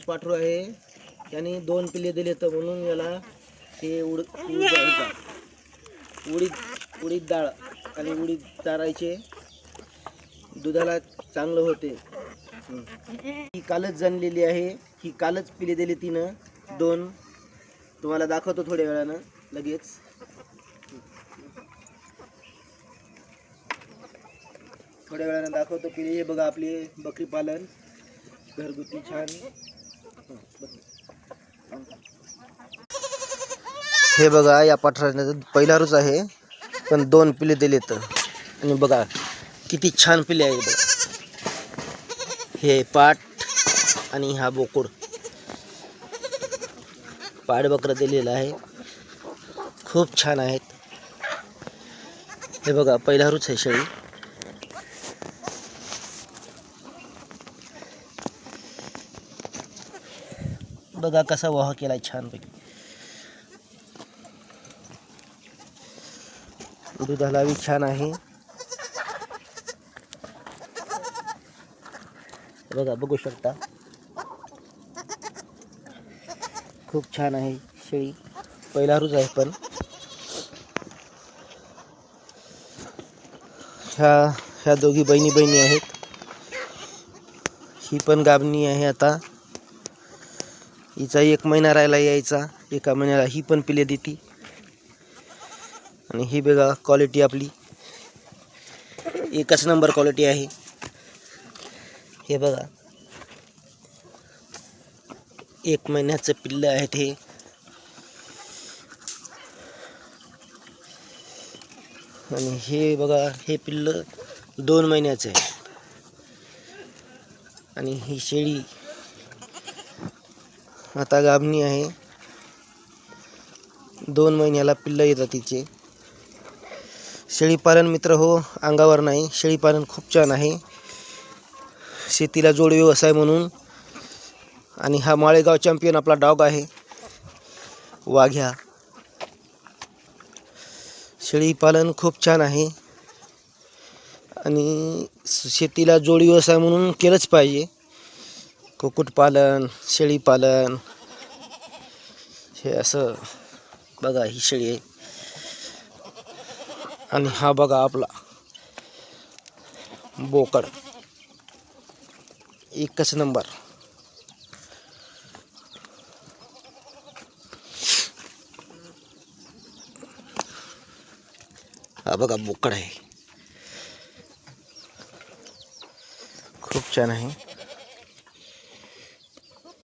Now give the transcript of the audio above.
पाठरू आहे. त्याने 2 पिल्ले दिले तर म्हणून याला हे उडीद डाळ आणि उडीद चारायचे, दुधाला चांगलं होते. ही कालच जणलेली आहे. ही कालच पिल्ले दिली तिनं 2. तुम्हाला दाखवतो थोड्या वेळानं लगेच. थोड्या वेळानं दाखवतो पिल्ले. हे बघा आपले बकरी पालन घरगुती छान. हे बघा या पाठराने पहिला रोज आहे पण 2 पिल्ले दिलेत. आणि बघा किती छान पिल्ले आहे बघा. हे पाठ आणि हा बोकड पाठ बकरा दिलेला आहे. खूप छान आहेत. हे बघा पहिला रोज आहे शेळी. बघा कसा वाह केलाय छानपैकी. दुधाला बी छान आहे. बघा बघू शकता खूप छान आहे शेळी. पहिला रोज आहे पण ह्या दोघी बहिणी आहेत. ही पण गाभणी आहे. आता हिचा 1 महिना राहिला यायचा. 1 महिन्याला ही पण पिले देती. आणि ही बघा क्वालिटी आपली एकच नंबर क्वालिटी आहे. हे बघा 1 महिन्याचं पिल्लं आहेत हे. आणि हे बघा हे पिल्लं 2 महिन्याचं आहे. आणि ही शेळी आता गाभणी आहे. 2 महिन्याला पिल्लं येतात तिचे. शेळीपालन मित्र हो अंगावर नाही. शेळीपालन खूप छान आहे. शेतीला जोड व्यवसाय म्हणून. आणि हा माळेगाव चॅम्पियन आपला डॉग आहे वाघ्या. शेळीपालन खूप छान आहे. आणि शेतीला जोड व्यवसाय म्हणून केलंच पाहिजे. कुक्कुटपालन शेळीपालन हे असं. बघा ही शेळी आहे. आणि हा बघा आपला बोकड एकच नंबर. हा बघा बोकड आहे खूप छान आहे.